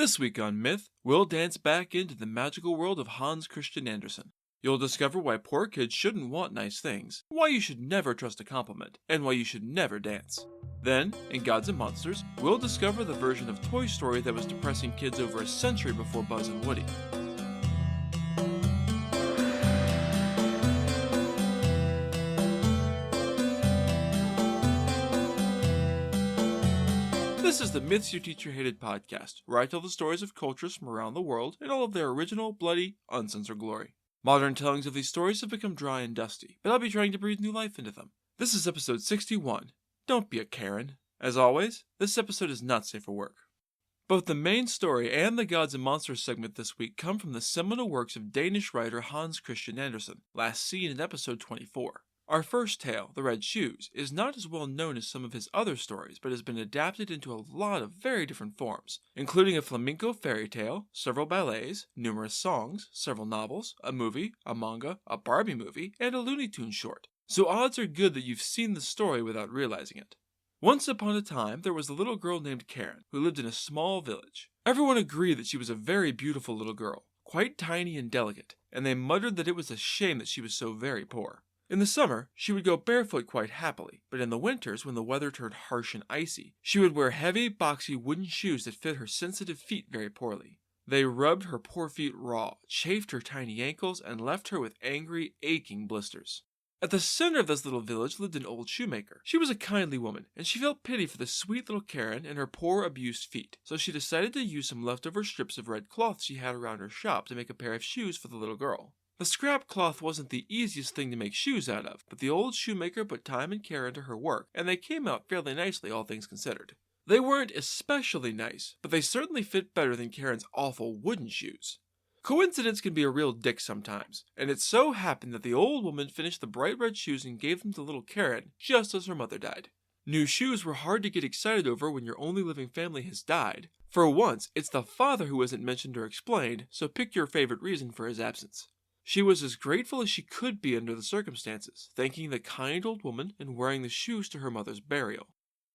This week on Myth, we'll dance back into the magical world of Hans Christian Andersen. You'll discover why poor kids shouldn't want nice things, why you should never trust a compliment, and why you should never dance. Then, in Gods and Monsters, we'll discover the version of Toy Story that was depressing kids over a century before Buzz and Woody. This is the Myths Your Teacher Hated podcast, where I tell the stories of cultures from around the world in all of their original, bloody, uncensored glory. Modern tellings of these stories have become dry and dusty, but I'll be trying to breathe new life into them. This is episode 61. Don't be a Karen. As always, this episode is not safe for work. Both the main story and the Gods and Monsters segment this week come from the seminal works of Danish writer Hans Christian Andersen, last seen in episode 24. Our first tale, The Red Shoes, is not as well known as some of his other stories, but has been adapted into a lot of very different forms, including a flamenco fairy tale, several ballets, numerous songs, several novels, a movie, a manga, a Barbie movie, and a Looney Tunes short. So odds are good that you've seen the story without realizing it. Once upon a time, there was a little girl named Karen, who lived in a small village. Everyone agreed that she was a very beautiful little girl, quite tiny and delicate, and they muttered that it was a shame that she was so very poor. In the summer, she would go barefoot quite happily, but in the winters, when the weather turned harsh and icy, she would wear heavy, boxy wooden shoes that fit her sensitive feet very poorly. They rubbed her poor feet raw, chafed her tiny ankles, and left her with angry, aching blisters. At the center of this little village lived an old shoemaker. She was a kindly woman, and she felt pity for the sweet little Karen and her poor, abused feet, so she decided to use some leftover strips of red cloth she had around her shop to make a pair of shoes for the little girl. The scrap cloth wasn't the easiest thing to make shoes out of, but the old shoemaker put time and care into her work, and they came out fairly nicely, all things considered. They weren't especially nice, but they certainly fit better than Karen's awful wooden shoes. Coincidence can be a real dick sometimes, and it so happened that the old woman finished the bright red shoes and gave them to little Karen, just as her mother died. New shoes were hard to get excited over when your only living family has died. For once, it's the father who isn't mentioned or explained, so pick your favorite reason for his absence. She was as grateful as she could be under the circumstances, thanking the kind old woman and wearing the shoes to her mother's burial.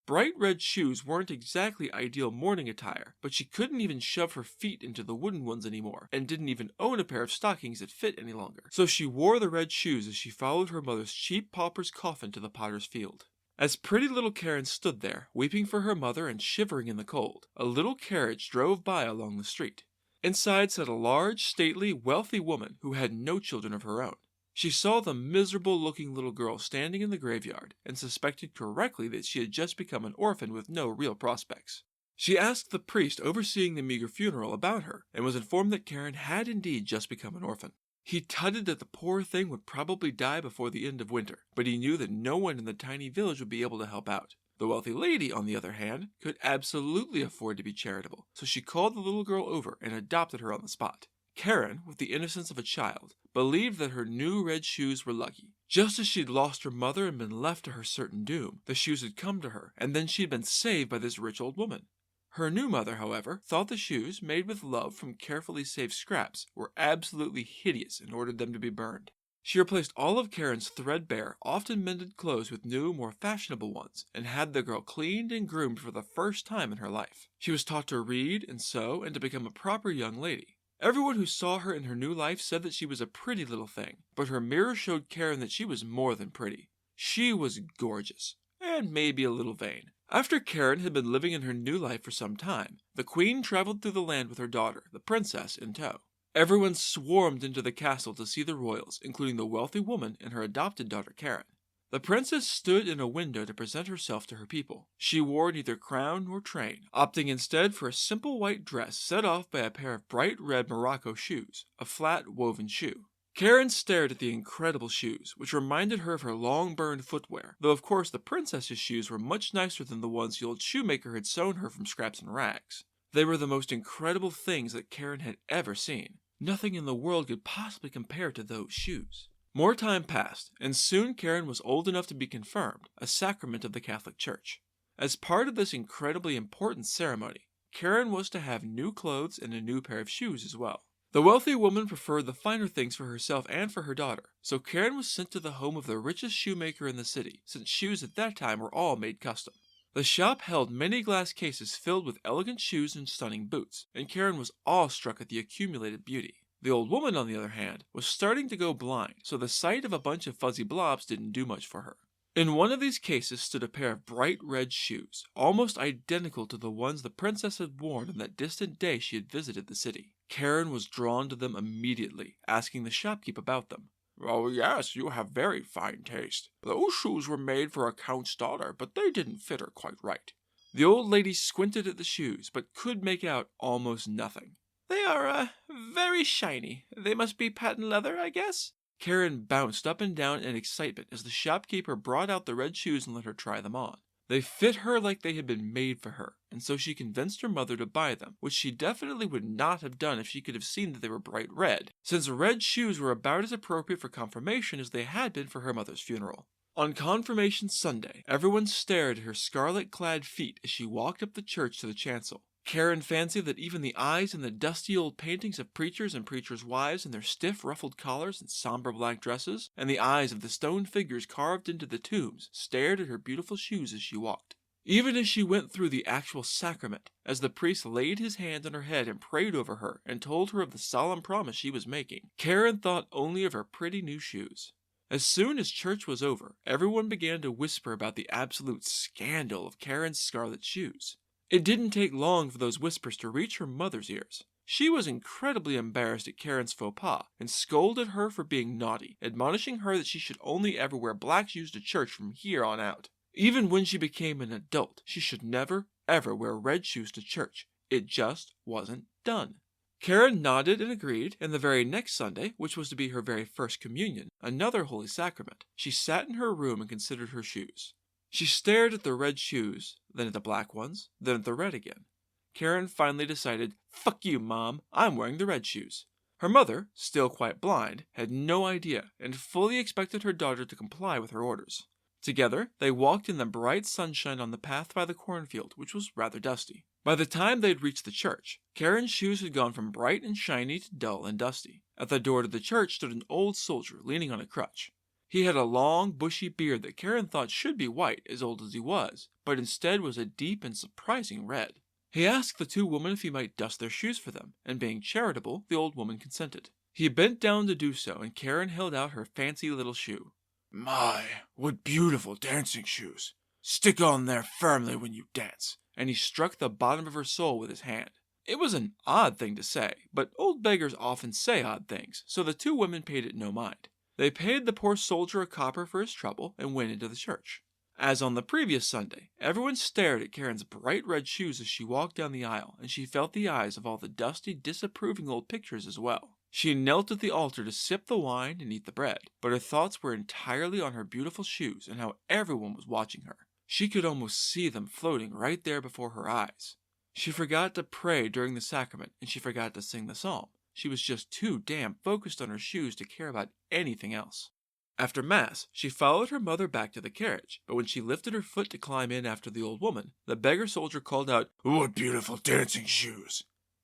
Bright red shoes weren't exactly ideal morning attire, but she couldn't even shove her feet into the wooden ones anymore, and didn't even own a pair of stockings that fit any longer. So she wore the red shoes as she followed her mother's cheap pauper's coffin to the potter's field. As pretty little Karen stood there, weeping for her mother and shivering in the cold, a little carriage drove by along the street. Inside sat a large, stately, wealthy woman who had no children of her own. She saw the miserable-looking little girl standing in the graveyard and suspected correctly that she had just become an orphan with no real prospects. She asked the priest overseeing the meager funeral about her and was informed that Karen had indeed just become an orphan. He tutted that the poor thing would probably die before the end of winter, but he knew that no one in the tiny village would be able to help out. The wealthy lady, on the other hand, could absolutely afford to be charitable, so she called the little girl over and adopted her on the spot. Karen, with the innocence of a child, believed that her new red shoes were lucky. Just as she'd lost her mother and been left to her certain doom, the shoes had come to her, and then she'd been saved by this rich old woman. Her new mother, however, thought the shoes, made with love from carefully saved scraps, were absolutely hideous and ordered them to be burned. She replaced all of Karen's threadbare, often mended clothes with new, more fashionable ones, and had the girl cleaned and groomed for the first time in her life. She was taught to read and sew and to become a proper young lady. Everyone who saw her in her new life said that she was a pretty little thing, but her mirror showed Karen that she was more than pretty. She was gorgeous, and maybe a little vain. After Karen had been living in her new life for some time, the queen traveled through the land with her daughter, the princess, in tow. Everyone swarmed into the castle to see the royals, including the wealthy woman and her adopted daughter Karen. The princess stood in a window to present herself to her people. She wore neither crown nor train, opting instead for a simple white dress set off by a pair of bright red Morocco shoes, a flat woven shoe. Karen stared at the incredible shoes, which reminded her of her long burned footwear, though of course the princess's shoes were much nicer than the ones the old shoemaker had sewn her from scraps and rags. They were the most incredible things that Karen had ever seen. Nothing in the world could possibly compare to those shoes. More time passed, and soon Karen was old enough to be confirmed, a sacrament of the Catholic Church. As part of this incredibly important ceremony, Karen was to have new clothes and a new pair of shoes as well. The wealthy woman preferred the finer things for herself and for her daughter, so Karen was sent to the home of the richest shoemaker in the city, since shoes at that time were all made custom. The shop held many glass cases filled with elegant shoes and stunning boots, and Karen was awestruck at the accumulated beauty. The old woman, on the other hand, was starting to go blind, so the sight of a bunch of fuzzy blobs didn't do much for her. In one of these cases stood a pair of bright red shoes, almost identical to the ones the princess had worn on that distant day she had visited the city. Karen was drawn to them immediately, asking the shopkeep about them. "Oh yes, you have very fine taste. Those shoes were made for a count's daughter, but they didn't fit her quite right." The old lady squinted at the shoes, but could make out almost nothing. "They are, very shiny. They must be patent leather, I guess?" Karen bounced up and down in excitement as the shopkeeper brought out the red shoes and let her try them on. They fit her like they had been made for her, and so she convinced her mother to buy them, which she definitely would not have done if she could have seen that they were bright red, since red shoes were about as appropriate for confirmation as they had been for her mother's funeral. On Confirmation Sunday, everyone stared at her scarlet-clad feet as she walked up the church to the chancel. Karen fancied that even the eyes in the dusty old paintings of preachers and preachers' wives in their stiff ruffled collars and somber black dresses, and the eyes of the stone figures carved into the tombs, stared at her beautiful shoes as she walked. Even as she went through the actual sacrament, as the priest laid his hand on her head and prayed over her and told her of the solemn promise she was making, Karen thought only of her pretty new shoes. As soon as church was over, everyone began to whisper about the absolute scandal of Karen's scarlet shoes. It didn't take long for those whispers to reach her mother's ears. She was incredibly embarrassed at Karen's faux pas and scolded her for being naughty, admonishing her that she should only ever wear black shoes to church from here on out. Even when she became an adult, she should never, ever wear red shoes to church. It just wasn't done. Karen nodded and agreed, and the very next Sunday, which was to be her very first communion, another holy sacrament, she sat in her room and considered her shoes. She stared at the red shoes, then at the black ones, then at the red again. Karen finally decided, "Fuck you, Mom, I'm wearing the red shoes." Her mother, still quite blind, had no idea and fully expected her daughter to comply with her orders. Together, they walked in the bright sunshine on the path by the cornfield, which was rather dusty. By the time they had reached the church, Karen's shoes had gone from bright and shiny to dull and dusty. At the door to the church stood an old soldier leaning on a crutch. He had a long, bushy beard that Karen thought should be white, as old as he was, but instead was a deep and surprising red. He asked the two women if he might dust their shoes for them, and being charitable, the old woman consented. He bent down to do so, and Karen held out her fancy little shoe. "My, what beautiful dancing shoes! Stick on there firmly when you dance," and he struck the bottom of her sole with his hand. It was an odd thing to say, but old beggars often say odd things, so the two women paid it no mind. They paid the poor soldier a copper for his trouble and went into the church. As on the previous Sunday, everyone stared at Karen's bright red shoes as she walked down the aisle, and she felt the eyes of all the dusty, disapproving old pictures as well. She knelt at the altar to sip the wine and eat the bread, but her thoughts were entirely on her beautiful shoes and how everyone was watching her. She could almost see them floating right there before her eyes. She forgot to pray during the sacrament, and she forgot to sing the psalm. She was just too damn focused on her shoes to care about anything else. After Mass, she followed her mother back to the carriage, but when she lifted her foot to climb in after the old woman, the beggar soldier called out, "What beautiful dancing shoes!"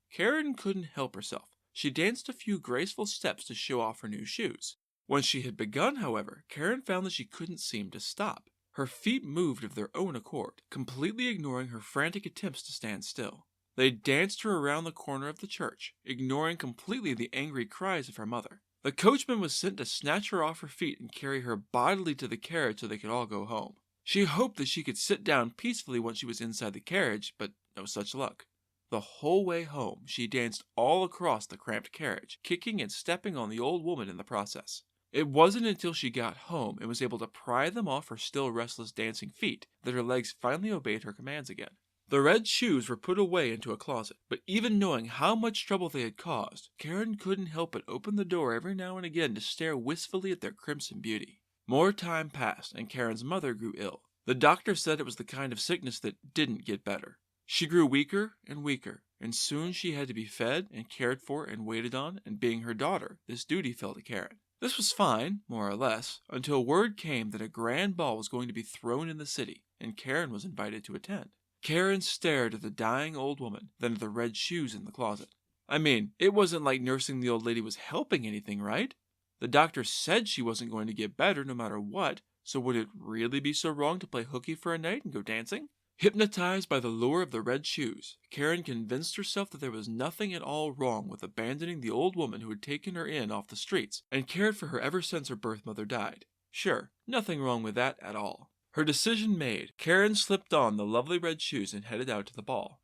Karen couldn't help herself. She danced a few graceful steps to show off her new shoes. When she had begun, however, Karen found that she couldn't seem to stop. Her feet moved of their own accord, completely ignoring her frantic attempts to stand still. They danced her around the corner of the church, ignoring completely the angry cries of her mother. The coachman was sent to snatch her off her feet and carry her bodily to the carriage so they could all go home. She hoped that she could sit down peacefully once she was inside the carriage, but no such luck. The whole way home, she danced all across the cramped carriage, kicking and stepping on the old woman in the process. It wasn't until she got home and was able to pry them off her still restless dancing feet that her legs finally obeyed her commands again. The red shoes were put away into a closet, but even knowing how much trouble they had caused, Karen couldn't help but open the door every now and again to stare wistfully at their crimson beauty. More time passed, and Karen's mother grew ill. The doctor said it was the kind of sickness that didn't get better. She grew weaker and weaker, and soon she had to be fed and cared for and waited on, and being her daughter, this duty fell to Karen. This was fine, more or less, until word came that a grand ball was going to be thrown in the city, and Karen was invited to attend. Karen stared at the dying old woman, then at the red shoes in the closet. I mean, it wasn't like nursing the old lady was helping anything, right? The doctor said she wasn't going to get better no matter what, so would it really be so wrong to play hooky for a night and go dancing? Hypnotized by the lure of the red shoes, Karen convinced herself that there was nothing at all wrong with abandoning the old woman who had taken her in off the streets and cared for her ever since her birth mother died. Sure, nothing wrong with that at all. Her decision made, Karen slipped on the lovely red shoes and headed out to the ball.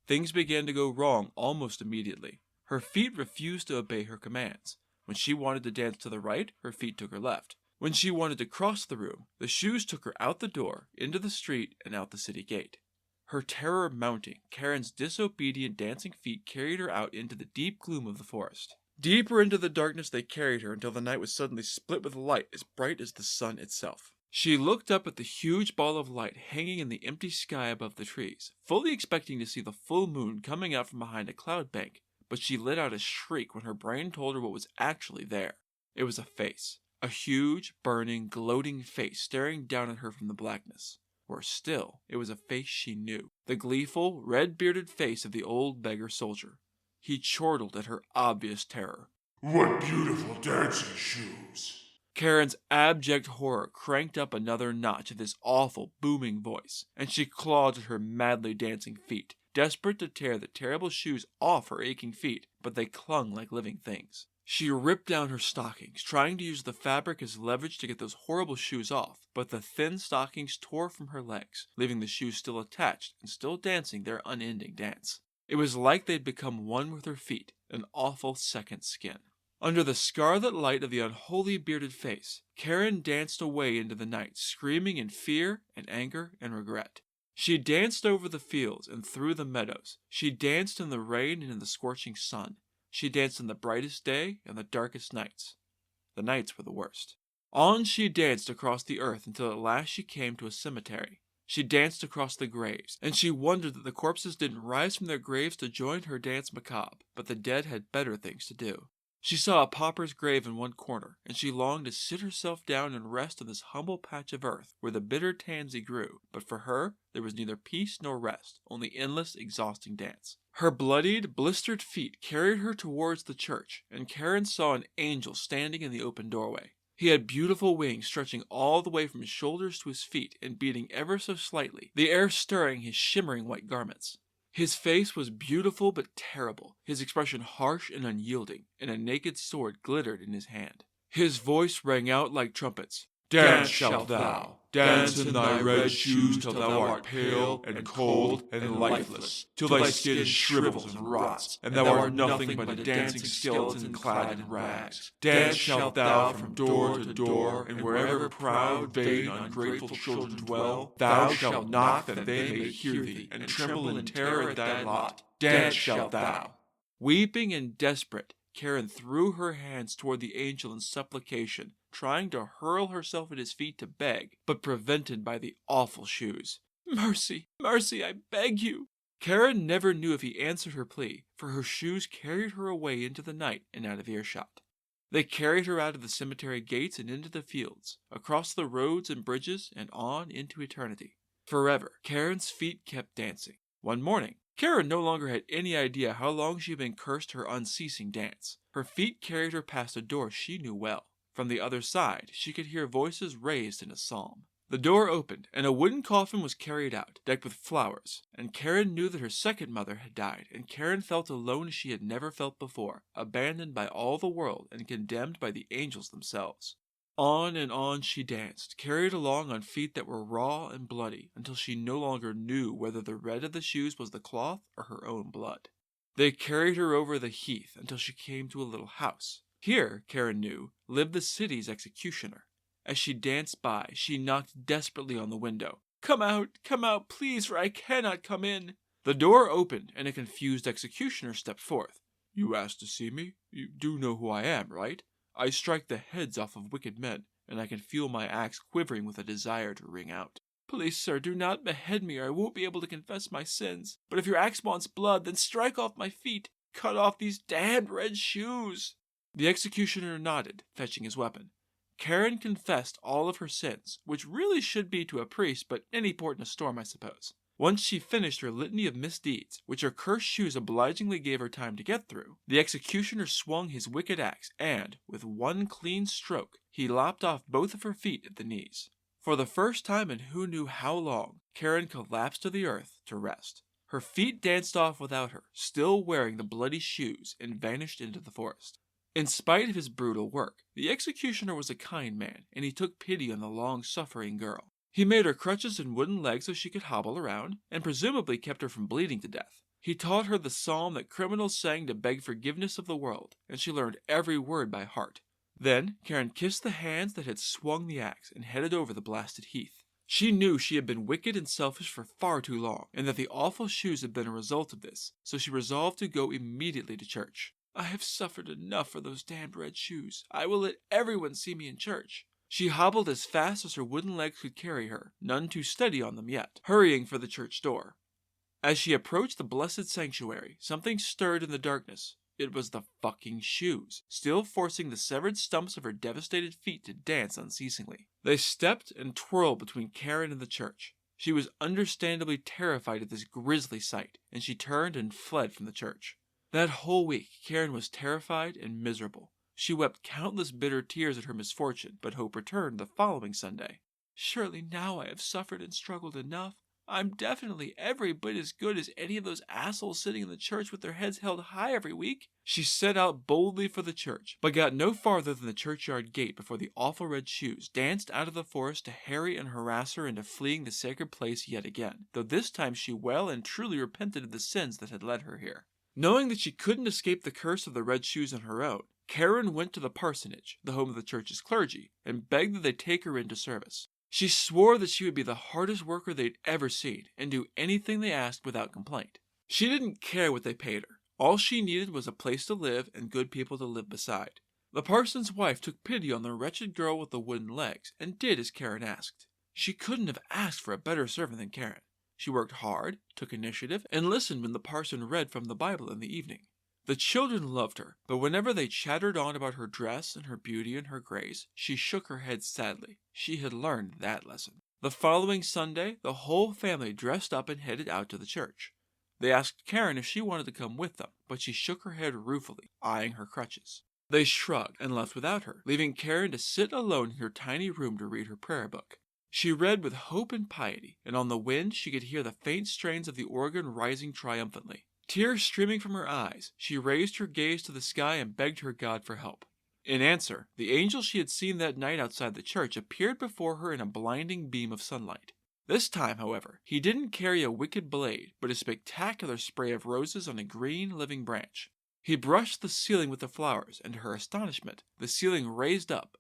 Things began to go wrong almost immediately. Her feet refused to obey her commands. When she wanted to dance to the right, her feet took her left. When she wanted to cross the room, the shoes took her out the door, into the street, and out the city gate. Her terror mounting, Karen's disobedient dancing feet carried her out into the deep gloom of the forest. Deeper into the darkness they carried her until the night was suddenly split with light as bright as the sun itself. She looked up at the huge ball of light hanging in the empty sky above the trees, fully expecting to see the full moon coming out from behind a cloud bank, but she let out a shriek when her brain told her what was actually there. It was a face. A huge, burning, gloating face staring down at her from the blackness. Worse still, it was a face she knew. The gleeful, red-bearded face of the old beggar soldier. He chortled at her obvious terror. "What beautiful dancing shoes!" Karen's abject horror cranked up another notch of his awful, booming voice, and she clawed at her madly dancing feet, desperate to tear the terrible shoes off her aching feet, but they clung like living things. She ripped down her stockings, trying to use the fabric as leverage to get those horrible shoes off, but the thin stockings tore from her legs, leaving the shoes still attached and still dancing their unending dance. It was like they'd become one with her feet, an awful second skin. Under the scarlet light of the unholy bearded face, Karen danced away into the night, screaming in fear and anger and regret. She danced over the fields and through the meadows. She danced in the rain and in the scorching sun. She danced in the brightest day and the darkest nights. The nights were the worst. On she danced across the earth until at last she came to a cemetery. She danced across the graves, and she wondered that the corpses didn't rise from their graves to join her dance macabre, but the dead had better things to do. She saw a pauper's grave in one corner, and she longed to sit herself down and rest on this humble patch of earth where the bitter tansy grew, but for her there was neither peace nor rest, only endless, exhausting dance. Her bloodied, blistered feet carried her towards the church, and Karen saw an angel standing in the open doorway. He had beautiful wings stretching all the way from his shoulders to his feet and beating ever so slightly, the air stirring his shimmering white garments. His face was beautiful but terrible, his expression harsh and unyielding, and a naked sword glittered in his hand. His voice rang out like trumpets. "Dance shalt thou, dance in thy red shoes till thou art pale and cold and lifeless, till thy skin shrivels and rots, and thou art nothing but a dancing skeleton clad in rags. Dance shalt thou from door to door, and wherever proud, vain, ungrateful children dwell, thou shalt knock that they may hear thee, and tremble in terror at thy lot. Dance shalt thou." Weeping and desperate, Karen threw her hands toward the angel in supplication, trying to hurl herself at his feet to beg, but prevented by the awful shoes. "Mercy, mercy, I beg you!" Karen never knew if he answered her plea, for her shoes carried her away into the night and out of earshot. They carried her out of the cemetery gates and into the fields, across the roads and bridges, and on into eternity. Forever, Karen's feet kept dancing. One morning, Karen no longer had any idea how long she had been cursed her unceasing dance. Her feet carried her past a door she knew well. From the other side, she could hear voices raised in a psalm. The door opened, and a wooden coffin was carried out, decked with flowers, and Karen knew that her second mother had died, and Karen felt alone as she had never felt before, abandoned by all the world and condemned by the angels themselves. On and on she danced, carried along on feet that were raw and bloody, until she no longer knew whether the red of the shoes was the cloth or her own blood. They carried her over the heath until she came to a little house. Here, Karen knew, lived the city's executioner. As she danced by, she knocked desperately on the window. Come out, please, for I cannot come in." The door opened, and a confused executioner stepped forth. "You asked to see me? You do know who I am, right? I strike the heads off of wicked men, and I can feel my axe quivering with a desire to ring out." "Please, sir, do not behead me, or I won't be able to confess my sins. But if your axe wants blood, then strike off my feet. Cut off these damned red shoes." The executioner nodded, fetching his weapon. Karen confessed all of her sins, which really should be to a priest, but any port in a storm, I suppose. Once she finished her litany of misdeeds, which her cursed shoes obligingly gave her time to get through, the executioner swung his wicked axe, and, with one clean stroke, he lopped off both of her feet at the knees. For the first time in who knew how long, Karen collapsed to the earth to rest. Her feet danced off without her, still wearing the bloody shoes, and vanished into the forest. In spite of his brutal work, the executioner was a kind man, and he took pity on the long-suffering girl. He made her crutches and wooden legs so she could hobble around, and presumably kept her from bleeding to death. He taught her the psalm that criminals sang to beg forgiveness of the world, and she learned every word by heart. Then, Karen kissed the hands that had swung the axe and headed over the blasted heath. She knew she had been wicked and selfish for far too long, and that the awful shoes had been a result of this, so she resolved to go immediately to church. I have suffered enough for those damned red shoes. I will let everyone see me in church. She hobbled as fast as her wooden legs could carry her, none too steady on them yet, hurrying for the church door. As she approached the blessed sanctuary, something stirred in the darkness. It was the fucking shoes, still forcing the severed stumps of her devastated feet to dance unceasingly. They stepped and twirled between Karen and the church. She was understandably terrified at this grisly sight, and she turned and fled from the church. That whole week, Karen was terrified and miserable. She wept countless bitter tears at her misfortune, but hope returned the following Sunday. Surely now I have suffered and struggled enough. I'm definitely every bit as good as any of those assholes sitting in the church with their heads held high every week. She set out boldly for the church, but got no farther than the churchyard gate before the awful red shoes danced out of the forest to harry and harass her into fleeing the sacred place yet again, though this time she well and truly repented of the sins that had led her here. Knowing that she couldn't escape the curse of the red shoes on her own, Karen went to the parsonage, the home of the church's clergy, and begged that they take her into service. She swore that she would be the hardest worker they'd ever seen, and do anything they asked without complaint. She didn't care what they paid her. All she needed was a place to live and good people to live beside. The parson's wife took pity on the wretched girl with the wooden legs, and did as Karen asked. She couldn't have asked for a better servant than Karen. She worked hard, took initiative, and listened when the parson read from the Bible in the evening. The children loved her, but whenever they chattered on about her dress and her beauty and her grace, she shook her head sadly. She had learned that lesson. The following Sunday, the whole family dressed up and headed out to the church. They asked Karen if she wanted to come with them, but she shook her head ruefully, eyeing her crutches. They shrugged and left without her, leaving Karen to sit alone in her tiny room to read her prayer book. She read with hope and piety, and on the wind she could hear the faint strains of the organ rising triumphantly. Tears streaming from her eyes, she raised her gaze to the sky and begged her God for help. In answer, the angel she had seen that night outside the church appeared before her in a blinding beam of sunlight. This time, however, he didn't carry a wicked blade, but a spectacular spray of roses on a green, living branch. He brushed the ceiling with the flowers, and to her astonishment, the ceiling raised up,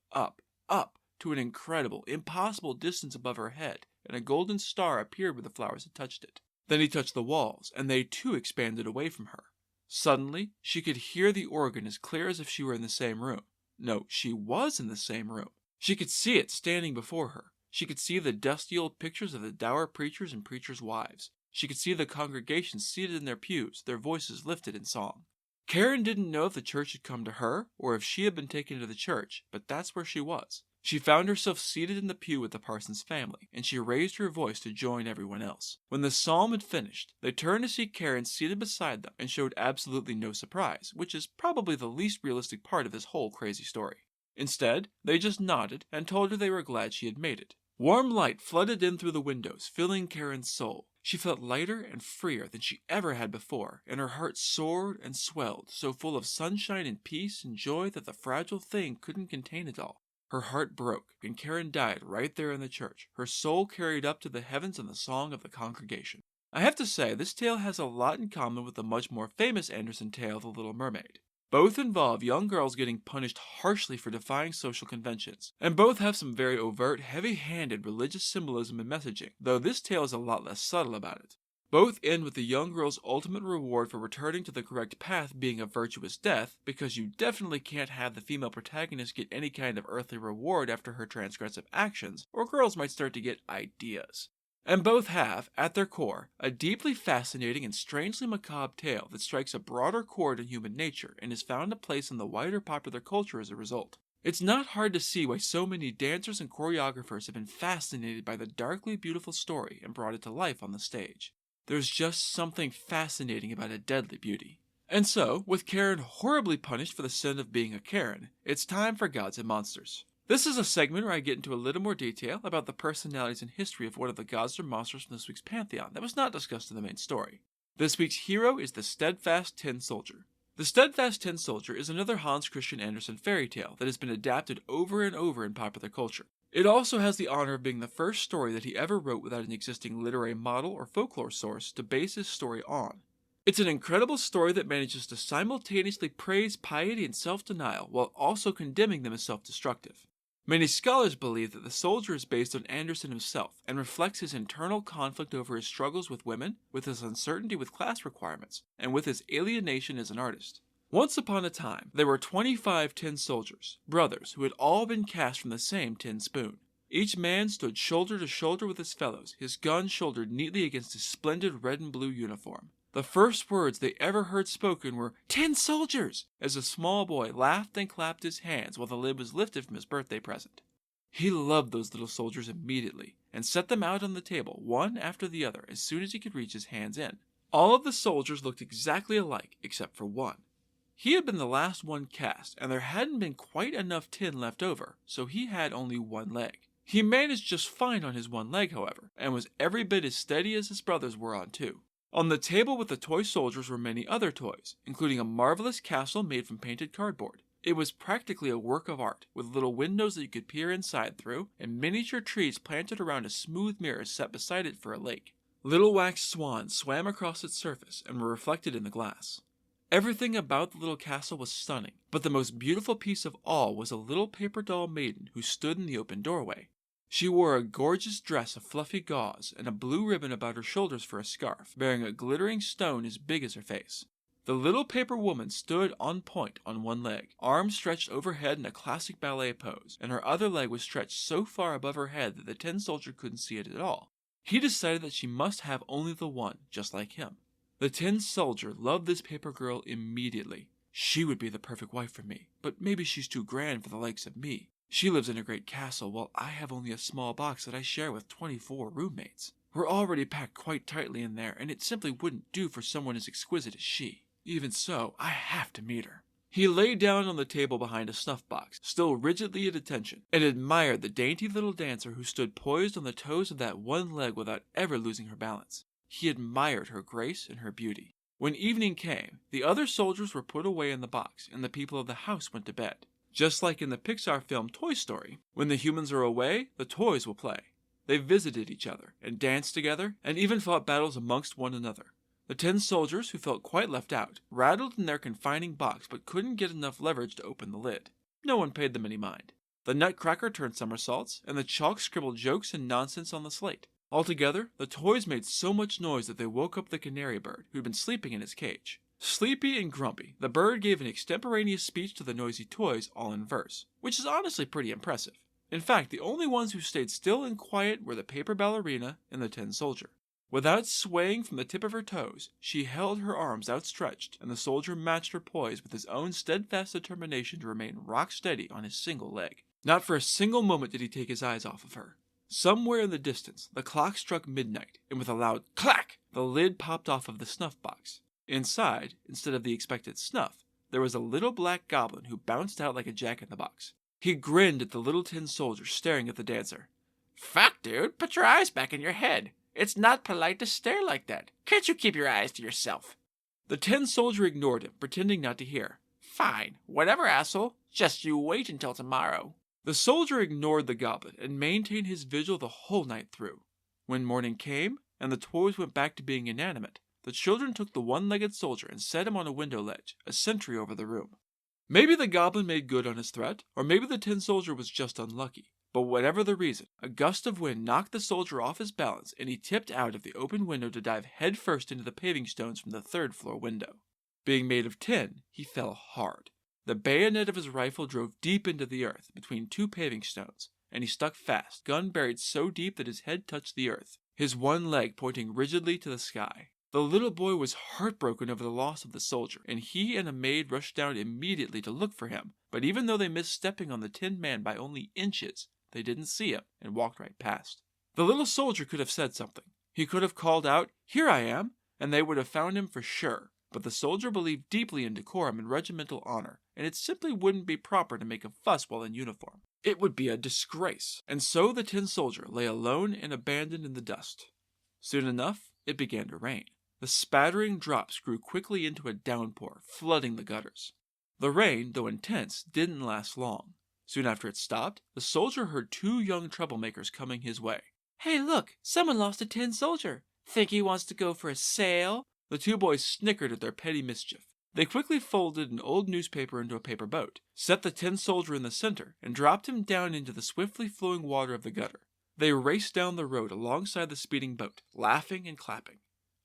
to an incredible, impossible distance above her head, and a golden star appeared where the flowers had touched it. Then he touched the walls, and they too expanded away from her. Suddenly, she could hear the organ as clear as if she were in the same room. No, she was in the same room. She could see it standing before her. She could see the dusty old pictures of the dour preachers and preachers' wives. She could see the congregation seated in their pews, their voices lifted in song. Karen didn't know if the church had come to her, or if she had been taken to the church, but that's where she was. She found herself seated in the pew with the parson's family, and she raised her voice to join everyone else. When the psalm had finished, they turned to see Karen seated beside them and showed absolutely no surprise, which is probably the least realistic part of this whole crazy story. Instead, they just nodded and told her they were glad she had made it. Warm light flooded in through the windows, filling Karen's soul. She felt lighter and freer than she ever had before, and her heart soared and swelled, so full of sunshine and peace and joy that the fragile thing couldn't contain it all. Her heart broke, and Karen died right there in the church, her soul carried up to the heavens in the song of the congregation. I have to say, this tale has a lot in common with the much more famous Andersen tale, The Little Mermaid. Both involve young girls getting punished harshly for defying social conventions, and both have some very overt, heavy-handed religious symbolism and messaging, though this tale is a lot less subtle about it. Both end with the young girl's ultimate reward for returning to the correct path being a virtuous death, because you definitely can't have the female protagonist get any kind of earthly reward after her transgressive actions, or girls might start to get ideas. And both have, at their core, a deeply fascinating and strangely macabre tale that strikes a broader chord in human nature and has found a place in the wider popular culture as a result. It's not hard to see why so many dancers and choreographers have been fascinated by the darkly beautiful story and brought it to life on the stage. There's just something fascinating about a deadly beauty. And so, with Karen horribly punished for the sin of being a Karen, it's time for Gods and Monsters. This is a segment where I get into a little more detail about the personalities and history of one of the gods or monsters from this week's pantheon that was not discussed in the main story. This week's hero is the Steadfast Tin Soldier. The Steadfast Tin Soldier is another Hans Christian Andersen fairy tale that has been adapted over and over in popular culture. It also has the honor of being the first story that he ever wrote without an existing literary model or folklore source to base his story on. It's an incredible story that manages to simultaneously praise piety and self-denial while also condemning them as self-destructive. Many scholars believe that the soldier is based on Andersen himself and reflects his internal conflict over his struggles with women, with his uncertainty with class requirements, and with his alienation as an artist. Once upon a time, there were 25 tin soldiers, brothers, who had all been cast from the same tin spoon. Each man stood shoulder to shoulder with his fellows, his gun shouldered neatly against his splendid red and blue uniform. The first words they ever heard spoken were, "Tin soldiers!" as a small boy laughed and clapped his hands while the lid was lifted from his birthday present. He loved those little soldiers immediately, and set them out on the table, one after the other, as soon as he could reach his hands in. All of the soldiers looked exactly alike, except for one. He had been the last one cast, and there hadn't been quite enough tin left over, so he had only one leg. He managed just fine on his one leg, however, and was every bit as steady as his brothers were on two. On the table with the toy soldiers were many other toys, including a marvelous castle made from painted cardboard. It was practically a work of art, with little windows that you could peer inside through, and miniature trees planted around a smooth mirror set beside it for a lake. Little wax swans swam across its surface and were reflected in the glass. Everything about the little castle was stunning, but the most beautiful piece of all was a little paper doll maiden who stood in the open doorway. She wore a gorgeous dress of fluffy gauze and a blue ribbon about her shoulders for a scarf, bearing a glittering stone as big as her face. The little paper woman stood on point on one leg, arms stretched overhead in a classic ballet pose, and her other leg was stretched so far above her head that the tin soldier couldn't see it at all. He decided that she must have only the one, just like him. The tin soldier loved this paper girl immediately. She would be the perfect wife for me, but maybe she's too grand for the likes of me. She lives in a great castle while I have only a small box that I share with 24 roommates. We're already packed quite tightly in there, and it simply wouldn't do for someone as exquisite as she. Even so, I have to meet her. He lay down on the table behind a snuff box, still rigidly at attention, and admired the dainty little dancer who stood poised on the toes of that one leg without ever losing her balance. He admired her grace and her beauty. When evening came, the other soldiers were put away in the box, and the people of the house went to bed. Just like in the Pixar film Toy Story, when the humans are away, the toys will play. They visited each other, and danced together, and even fought battles amongst one another. The tin soldiers, who felt quite left out, rattled in their confining box but couldn't get enough leverage to open the lid. No one paid them any mind. The Nutcracker turned somersaults, and the chalk scribbled jokes and nonsense on the slate. Altogether, the toys made so much noise that they woke up the canary bird, who'd been sleeping in his cage. Sleepy and grumpy, the bird gave an extemporaneous speech to the noisy toys, all in verse, which is honestly pretty impressive. In fact, the only ones who stayed still and quiet were the paper ballerina and the tin soldier. Without swaying from the tip of her toes, she held her arms outstretched, and the soldier matched her poise with his own steadfast determination to remain rock steady on his single leg. Not for a single moment did he take his eyes off of her. Somewhere in the distance, the clock struck midnight, and with a loud clack, the lid popped off of the snuff box. Inside, instead of the expected snuff, there was a little black goblin who bounced out like a jack-in-the-box. He grinned at the little tin soldier, staring at the dancer. "Fuck, dude, put your eyes back in your head. It's not polite to stare like that. Can't you keep your eyes to yourself?" The tin soldier ignored him, pretending not to hear. "Fine, whatever, asshole. Just you wait until tomorrow." The soldier ignored the goblin and maintained his vigil the whole night through. When morning came, and the toys went back to being inanimate, the children took the one-legged soldier and set him on a window ledge, a sentry over the room. Maybe the goblin made good on his threat, or maybe the tin soldier was just unlucky. But whatever the reason, a gust of wind knocked the soldier off his balance, and he tipped out of the open window to dive headfirst into the paving stones from the third-floor window. Being made of tin, he fell hard. The bayonet of his rifle drove deep into the earth, between two paving stones, and he stuck fast, gun buried so deep that his head touched the earth, his one leg pointing rigidly to the sky. The little boy was heartbroken over the loss of the soldier, and he and a maid rushed down immediately to look for him, but even though they missed stepping on the tin man by only inches, they didn't see him and walked right past. The little soldier could have said something. He could have called out, "Here I am," and they would have found him for sure. But the soldier believed deeply in decorum and regimental honor, and it simply wouldn't be proper to make a fuss while in uniform. It would be a disgrace. And so the tin soldier lay alone and abandoned in the dust. Soon enough, it began to rain. The spattering drops grew quickly into a downpour, flooding the gutters. The rain, though intense, didn't last long. Soon after it stopped, the soldier heard two young troublemakers coming his way. "Hey, look! Someone lost a tin soldier! Think he wants to go for a sail?" The two boys snickered at their petty mischief. They quickly folded an old newspaper into a paper boat, set the tin soldier in the center, and dropped him down into the swiftly flowing water of the gutter. They raced down the road alongside the speeding boat, laughing and clapping.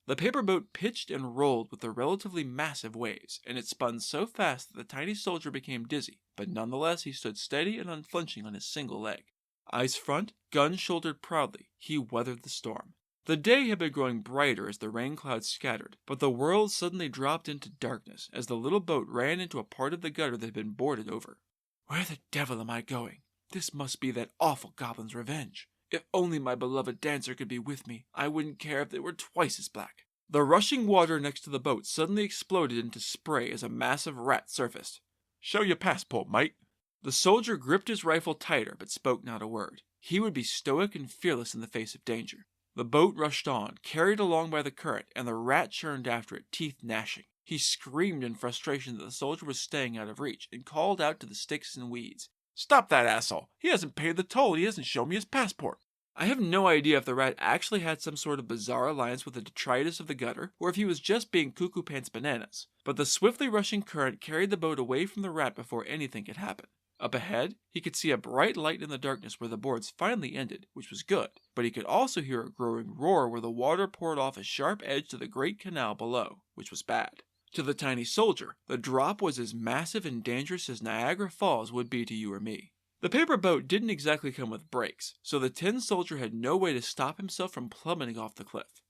The paper boat pitched and rolled with the relatively massive waves, and it spun so fast that the tiny soldier became dizzy, but nonetheless he stood steady and unflinching on his single leg. Eyes front, gun shouldered proudly, he weathered the storm. The day had been growing brighter as the rain clouds scattered, but the world suddenly dropped into darkness as the little boat ran into a part of the gutter that had been boarded over. "Where the devil am I going? This must be that awful goblin's revenge. If only my beloved dancer could be with me, I wouldn't care if they were twice as black." The rushing water next to the boat suddenly exploded into spray as a massive rat surfaced. "Show your passport, mate." The soldier gripped his rifle tighter but spoke not a word. He would be stoic and fearless in the face of danger. The boat rushed on, carried along by the current, and the rat churned after it, teeth gnashing. He screamed in frustration that the soldier was staying out of reach, and called out to the sticks and weeds. "Stop that asshole! He hasn't paid the toll, he hasn't shown me his passport." I have no idea if the rat actually had some sort of bizarre alliance with the detritus of the gutter, or if he was just being cuckoo pants bananas, but the swiftly rushing current carried the boat away from the rat before anything could happen. Up ahead, he could see a bright light in the darkness where the boards finally ended, which was good, but he could also hear a growing roar where the water poured off a sharp edge to the great canal below, which was bad. To the tiny soldier, the drop was as massive and dangerous as Niagara Falls would be to you or me. The paper boat didn't exactly come with brakes, so the tin soldier had no way to stop himself from plummeting off the cliff.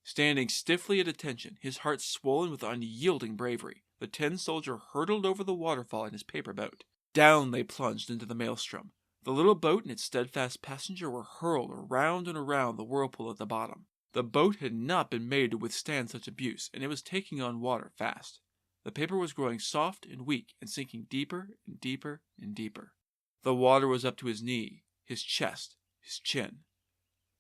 Standing stiffly at attention, his heart swollen with unyielding bravery, the tin soldier hurtled over the waterfall in his paper boat. Down they plunged into the maelstrom. The little boat and its steadfast passenger were hurled around and around the whirlpool at the bottom. The boat had not been made to withstand such abuse, and it was taking on water fast. The paper was growing soft and weak and sinking deeper and deeper and deeper. The water was up to his knee, his chest, his chin.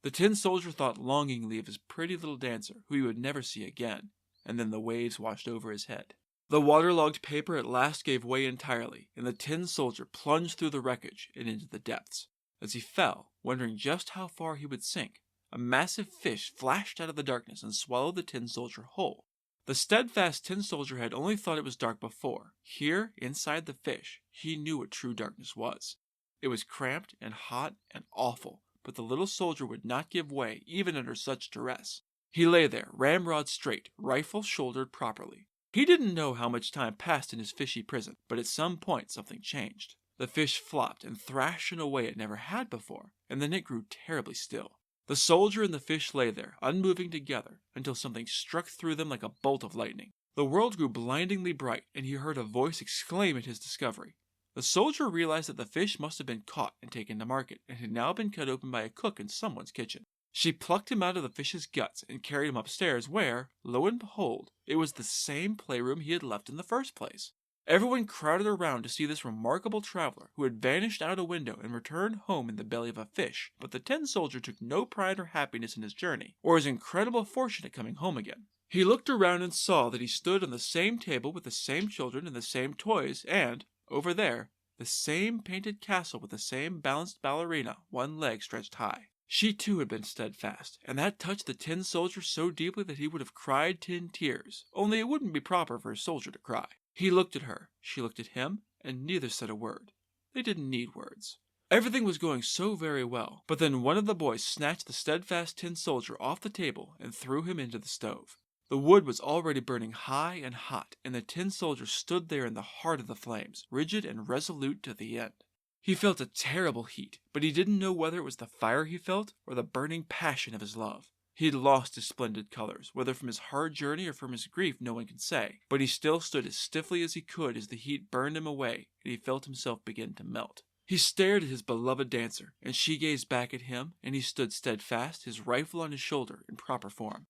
The tin soldier thought longingly of his pretty little dancer, who he would never see again, and then the waves washed over his head. The waterlogged paper at last gave way entirely, and the tin soldier plunged through the wreckage and into the depths. As he fell, wondering just how far he would sink, a massive fish flashed out of the darkness and swallowed the tin soldier whole. The steadfast tin soldier had only thought it was dark before. Here, inside the fish, he knew what true darkness was. It was cramped and hot and awful, but the little soldier would not give way, even under such duress. He lay there, ramrod straight, rifle shouldered properly. He didn't know how much time passed in his fishy prison, but at some point something changed. The fish flopped and thrashed in a way it never had before, and then it grew terribly still. The soldier and the fish lay there, unmoving together, until something struck through them like a bolt of lightning. The world grew blindingly bright, and he heard a voice exclaim at his discovery. The soldier realized that the fish must have been caught and taken to market, and had now been cut open by a cook in someone's kitchen. She plucked him out of the fish's guts and carried him upstairs where, lo and behold, it was the same playroom he had left in the first place. Everyone crowded around to see this remarkable traveler who had vanished out a window and returned home in the belly of a fish, but the tin soldier took no pride or happiness in his journey, or his incredible fortune at coming home again. He looked around and saw that he stood on the same table with the same children and the same toys, and, over there, the same painted castle with the same balanced ballerina, one leg stretched high. She too had been steadfast, and that touched the tin soldier so deeply that he would have cried tin tears, only it wouldn't be proper for a soldier to cry. He looked at her, she looked at him, and neither said a word. They didn't need words. Everything was going so very well, but then one of the boys snatched the steadfast tin soldier off the table and threw him into the stove. The wood was already burning high and hot, and the tin soldier stood there in the heart of the flames, rigid and resolute to the end. He felt a terrible heat, but he didn't know whether it was the fire he felt or the burning passion of his love. He had lost his splendid colors, whether from his hard journey or from his grief no one could say, but he still stood as stiffly as he could as the heat burned him away, and he felt himself begin to melt. He stared at his beloved dancer, and she gazed back at him, and he stood steadfast, his rifle on his shoulder, in proper form.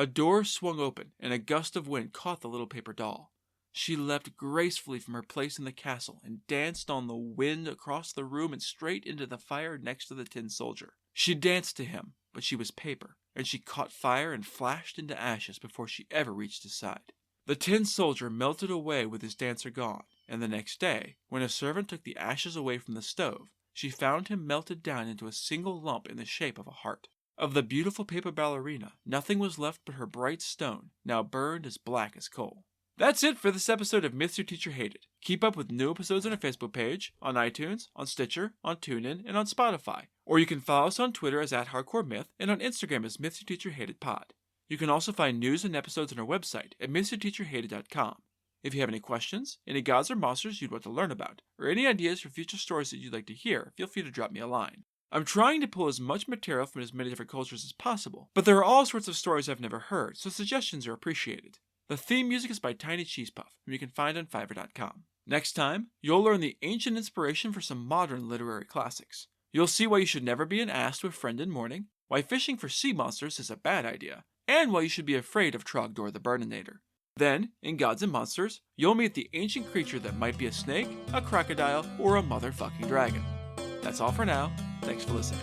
A door swung open, and a gust of wind caught the little paper doll. She leapt gracefully from her place in the castle and danced on the wind across the room and straight into the fire next to the tin soldier. She danced to him, but she was paper, and she caught fire and flashed into ashes before she ever reached his side. The tin soldier melted away with his dancer gone, and the next day, when a servant took the ashes away from the stove, she found him melted down into a single lump in the shape of a heart. Of the beautiful paper ballerina, nothing was left but her bright stone, now burned as black as coal. That's it for this episode of Myths Your Teacher Hated. Keep up with new episodes on our Facebook page, on iTunes, on Stitcher, on TuneIn, and on Spotify. Or you can follow us on Twitter as @HardcoreMyth and on Instagram as Myths Your Teacher Hated Pod. You can also find news and episodes on our website at mythsyourteacherhated.com. If you have any questions, any gods or monsters you'd want to learn about, or any ideas for future stories that you'd like to hear, feel free to drop me a line. I'm trying to pull as much material from as many different cultures as possible, but there are all sorts of stories I've never heard, so suggestions are appreciated. The theme music is by Tiny Cheese Puff, whom you can find on Fiverr.com. Next time, you'll learn the ancient inspiration for some modern literary classics. You'll see why you should never be an ass to a friend in mourning, why fishing for sea monsters is a bad idea, and why you should be afraid of Trogdor the Burninator. Then, in Gods and Monsters, you'll meet the ancient creature that might be a snake, a crocodile, or a motherfucking dragon. That's all for now. Thanks for listening.